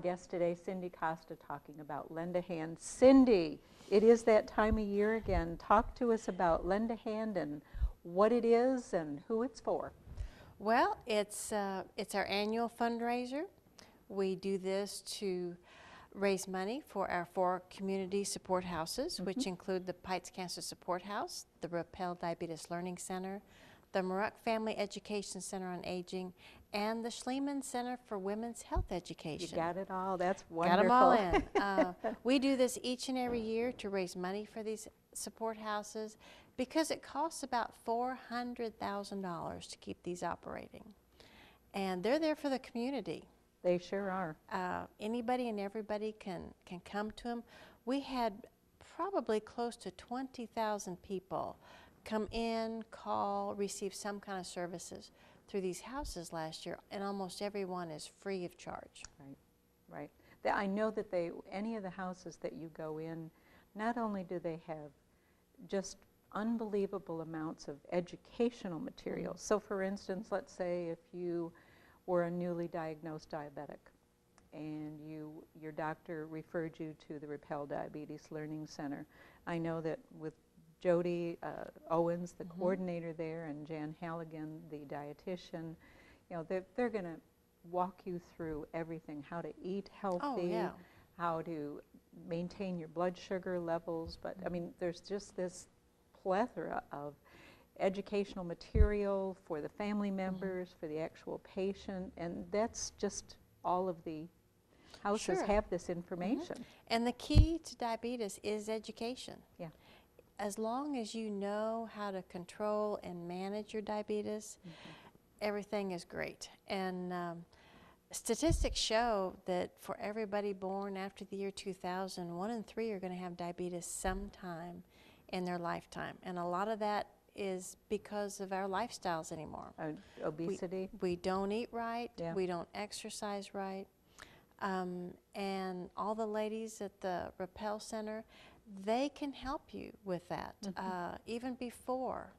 guest today, Cindy Costa, talking about Lend a Hand. Cindy, it is that time of year again. Talk to us about Lend a Hand and what it is and who it's for. Well, it's our annual fundraiser. We do this to raise money for our 4 community support houses, which include the Pites Cancer Support House, the Rappel Diabetes Learning Center, the Muruck Family Education Center on Aging, and the Schliemann Center for Women's Health Education. You got it all. That's wonderful. Got them all in. We do this each and every year to raise money for these support houses because it costs about $400,000 to keep these operating. And they're there for the community. They sure are. Anybody and everybody can come to them. We had probably close to 20,000 people come in, call, receive some kind of services through these houses last year, and almost everyone is free of charge. Right. I know that any of the houses that you go in, not only do they have just unbelievable amounts of educational materials. So for instance, let's say if you were a newly diagnosed diabetic and your doctor referred you to the Rappel Diabetes Learning Center. I know that with Jody Owens, the coordinator there, and Jan Halligan, the dietitian, they're going to walk you through everything, how to eat healthy, how to maintain your blood sugar levels. But I mean, there's just this plethora of educational material for the family members, for the actual patient, and that's just all of the houses have this information. And the key to diabetes is education. Yeah. As long as you know how to control and manage your diabetes, everything is great. And statistics show that for everybody born after the year 2000, 1 in 3 are going to have diabetes sometime in their lifetime. And a lot of that is because of our lifestyles anymore. Obesity. We don't eat right. Yeah. We don't exercise right. And all the ladies at the Rappel Center, they can help you with that even before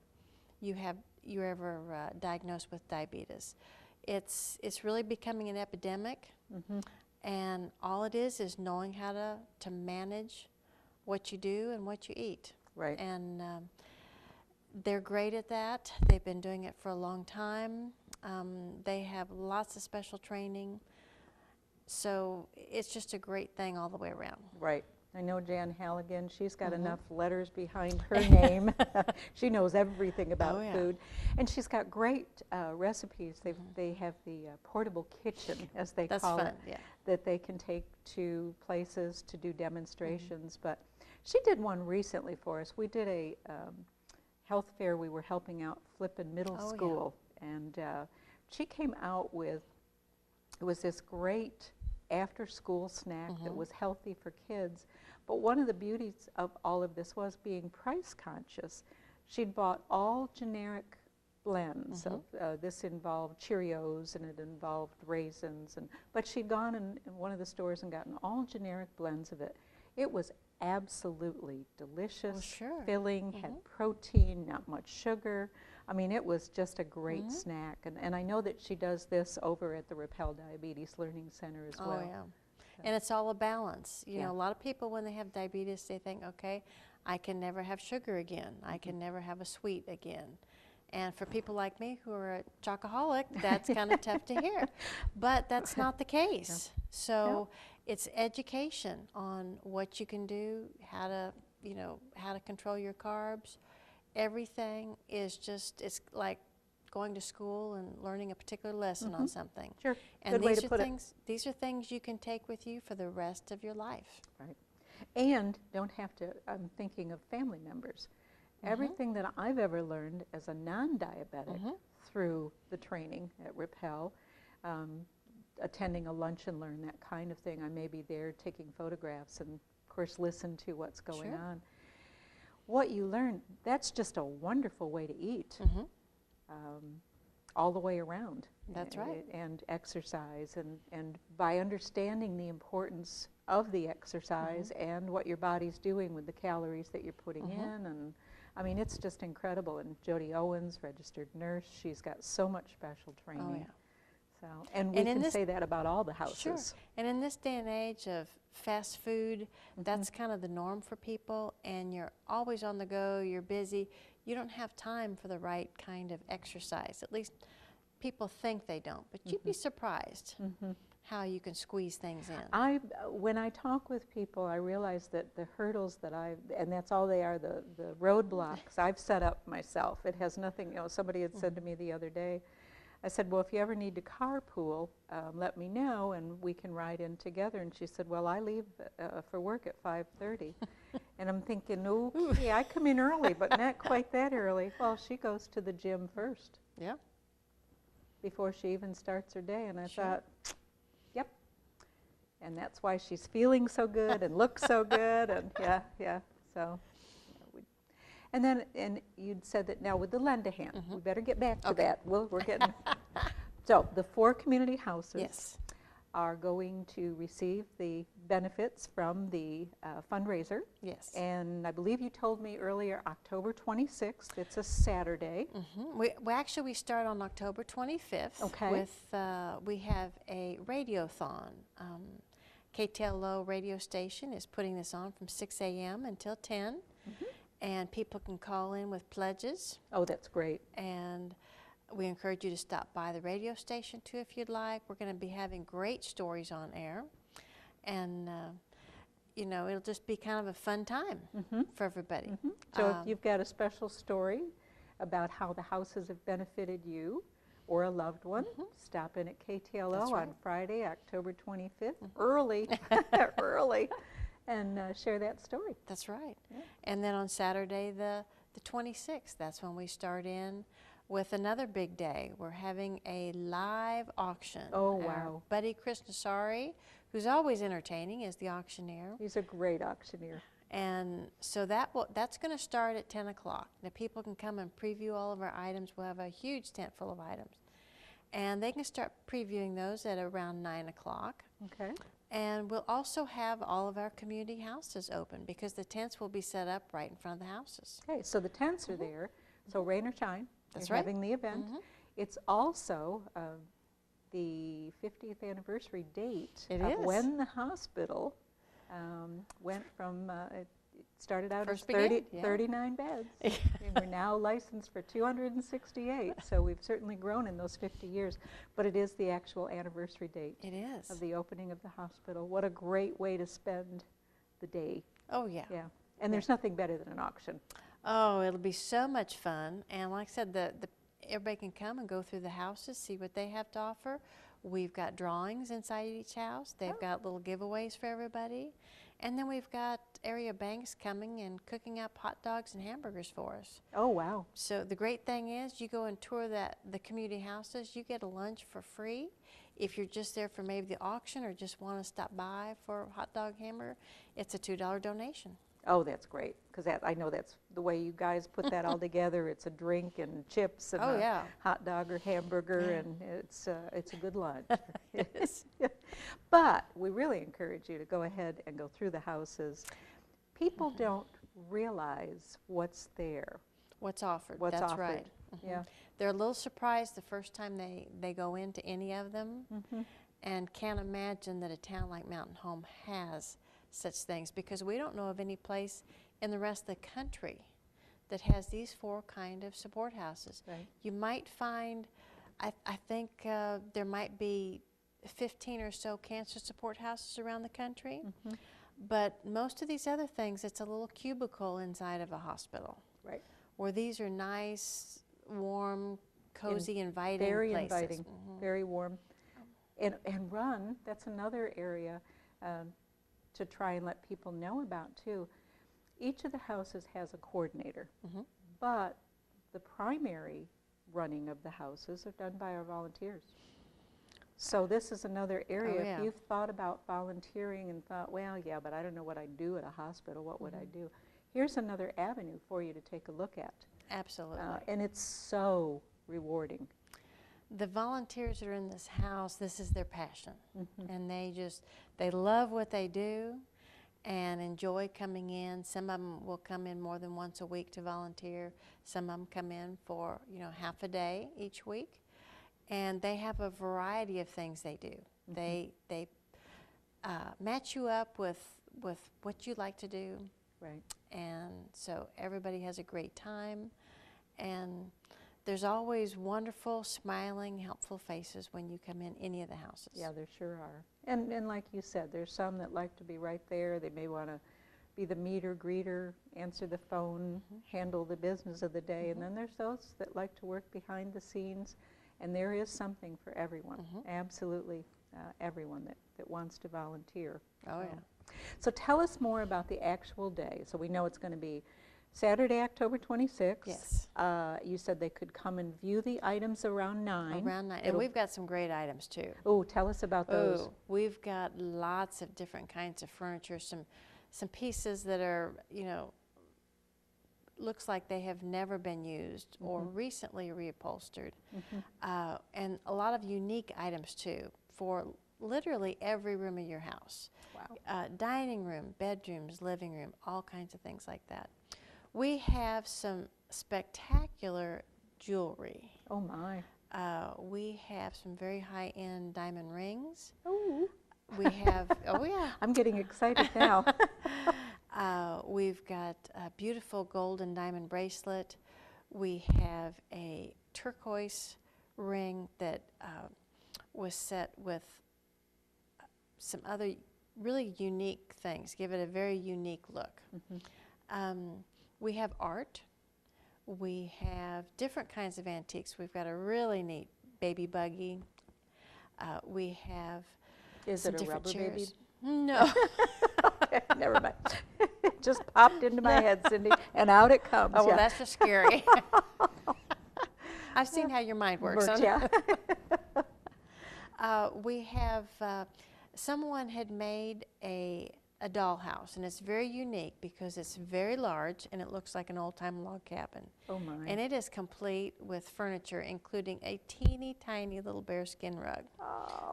you're ever diagnosed with diabetes. It's really becoming an epidemic, and all it is knowing how to manage what you do and what you eat. Right. And they're great at that. They've been doing it for a long time. They have lots of special training. So it's just a great thing all the way around. Right. I know Jan Halligan, she's got enough letters behind her name. She knows everything about food. And she's got great recipes. They have the portable kitchen, as they call it, that they can take to places to do demonstrations. But she did one recently for us. We did a health fair. We were helping out Flippin Middle School. And she came out with, it was this great after-school snack that was healthy for kids. But one of the beauties of all of this was being price conscious. She'd bought all generic blends. This involved Cheerios and it involved raisins. But she'd gone in one of the stores and gotten all generic blends of it. It was absolutely delicious, filling, had protein, not much sugar. I mean, it was just a great snack. And I know that she does this over at the Rappel Diabetes Learning Center as well. Oh, yeah. So. And it's all a balance. You know, a lot of people, when they have diabetes, they think, okay, I can never have sugar again. I can never have a sweet again. And for people like me who are a chocoholic, that's kind of tough to hear. But that's not the case. So it's education on what you can do, how to control your carbs. Everything is just, it's like going to school and learning a particular lesson on something. Sure. And good way to put it. These are things you can take with you for the rest of your life. Right. And don't have to, I'm thinking of family members. Everything that I've ever learned as a non-diabetic through the training at Rappel, attending a lunch and learn, that kind of thing. I may be there taking photographs and, of course, listen to what's going on. What you learn, that's just a wonderful way to eat all the way around. That's right. And exercise. And by understanding the importance of the exercise and what your body's doing with the calories that you're putting in. And I mean, it's just incredible. And Jody Owens, registered nurse, she's got so much special training So, and we can say that about all the houses. Sure. And in this day and age of fast food, that's kind of the norm for people, and you're always on the go, you're busy, you don't have time for the right kind of exercise. At least people think they don't, but you'd be surprised how you can squeeze things in. When I talk with people, I realize that the hurdles that and that's all they are, the roadblocks, I've set up myself. It has nothing, somebody had said to me the other day, I said, well, if you ever need to carpool, let me know and we can ride in together. And she said, well, I leave for work at 5:30. And I'm thinking, okay, I come in early, but not quite that early. Well, she goes to the gym first. Yeah. Before she even starts her day. And I thought, yep. And that's why she's feeling so good and looks so good. And yeah. So. And then, and you'd said that now with the lend a hand, we better get back to that. We're getting. So the 4 community houses are going to receive the benefits from the fundraiser. Yes. And I believe you told me earlier, October 26th. It's a Saturday. We start on October 25th. Okay. With we have a radiothon. KTLO radio station is putting this on from 6 a.m. until 10. And people can call in with pledges. Oh, that's great. And we encourage you to stop by the radio station too if you'd like. We're going to be having great stories on air. And, it'll just be kind of a fun time for everybody. So if you've got a special story about how the houses have benefited you or a loved one, stop in at KTLO on Friday, October 25th, early, early. And share that story. That's right. Yeah. And then on Saturday, the 26th, that's when we start in with another big day. We're having a live auction. Oh, wow. Our buddy Chris Nassari, who's always entertaining, is the auctioneer. He's a great auctioneer. And so that's going to start at 10 o'clock. Now people can come and preview all of our items. We'll have a huge tent full of items. And they can start previewing those at around 9 o'clock. Okay. And we'll also have all of our community houses open because the tents will be set up right in front of the houses. Okay, so the tents are there, so rain or shine, that's you're right. having the event. It's also the 50th anniversary date of when the hospital went from, it started out as 39 beds, and we're now licensed for 268, so we've certainly grown in those 50 years, but it is the actual anniversary date of the opening of the hospital. What a great way to spend the day. Oh, yeah. Yeah, and there's nothing better than an auction. Oh, it'll be so much fun, and like I said, everybody can come and go through the houses, see what they have to offer. We've got drawings inside each house. They've got little giveaways for everybody. And then we've got area banks coming and cooking up hot dogs and hamburgers for us. Oh, wow. So the great thing is you go and tour the community houses, you get a lunch for free. If you're just there for maybe the auction or just want to stop by for a hot dog hamburger, it's a $2 donation. Oh, that's great, because I know that's the way you guys put that all together. It's a drink and chips and a hot dog or hamburger, and it's a good lunch. Yes. But we really encourage you to go ahead and go through the houses. People don't realize what's there. What's offered. What's that's offered. right. Yeah. They're a little surprised the first time they go into any of them and can't imagine that a town like Mountain Home has such things, because we don't know of any place in the rest of the country that has these 4 kind of support houses. Right. You might find, I think there might be 15 or so cancer support houses around the country, but most of these other things, it's a little cubicle inside of a hospital. Right. Where these are nice, warm, cozy, inviting very places. Very inviting, very warm. And run, that's another area to try and let people know about too. Each of the houses has a coordinator, but the primary running of the houses are done by our volunteers. So this is another area. If you've thought about volunteering and thought, well, yeah, but I don't know what I'd do at a hospital, what would I do? Here's another avenue for you to take a look at. Absolutely. And it's so rewarding. The volunteers that are in this house, this is their passion. And they love what they do and enjoy coming in. Some of them will come in more than once a week to volunteer. Some of them come in for, half a day each week. and they have a variety of things they do. They match you up with what you like to do. Right. And so everybody has a great time, and there's always wonderful, smiling, helpful faces when you come in any of the houses. Yeah, there sure are. And like you said, there's some that like to be right there. They may want to be the meter greeter, answer the phone, handle the business of the day. And then there's those that like to work behind the scenes. And there is something for everyone, absolutely everyone that wants to volunteer. Oh, yeah. So tell us more about the actual day. So we know it's going to be Saturday, October 26th. Yes. You said they could come and view the items around 9. Around 9. And we've got some great items, too. Oh, tell us about those. Oh, we've got lots of different kinds of furniture, some pieces that are, you know, looks like they have never been used or recently reupholstered. And a lot of unique items, too, for literally every room of your house. Wow. Dining room, bedrooms, living room, all kinds of things like that. We have some spectacular jewelry. Oh, my. We have some very high-end diamond rings. Oh. We have, oh yeah. I'm getting excited now. We've got a beautiful gold and diamond bracelet. We have a turquoise ring that was set with some other really unique things, give it a very unique look. We have art. We have different kinds of antiques. We've got a really neat baby buggy. We have Is some it a different rubber chairs. baby? No. Okay, never mind. It just popped into my head, Cindy, and out it comes. Oh, well, yeah. that's just scary. I've seen how your mind works. Yeah. We have, someone had made a dollhouse, and it's very unique because it's very large and it looks like an old-time log cabin. Oh, my. And it is complete with furniture, including a teeny tiny little bearskin rug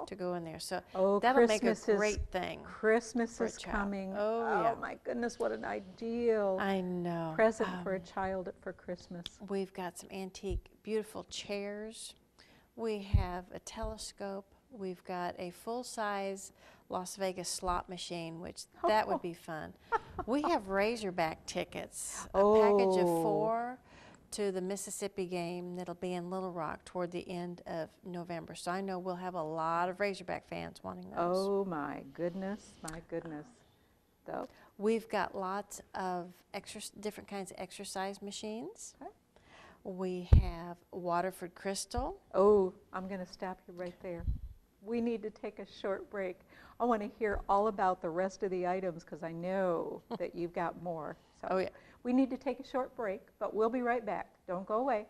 to go in there. So that'll make a great thing. Christmas for a is child. coming. Oh, yeah. My goodness, what an ideal I know. present for a child for Christmas. We've got some antique, beautiful chairs. We have a telescope. We've got a full-size Las Vegas slot machine, which that would be fun. We have Razorback tickets, a package of 4 to the Mississippi game that'll be in Little Rock toward the end of November. So I know we'll have a lot of Razorback fans wanting those. Oh, my goodness, my goodness. So, We've got lots of different kinds of exercise machines. Okay. We have Waterford Crystal. oh, I'm going to stop you right there. We need to take a short break. I want to hear all about the rest of the items because I know that you've got more. So Oh, yeah. we need to take a short break, but we'll be right back. Don't go away.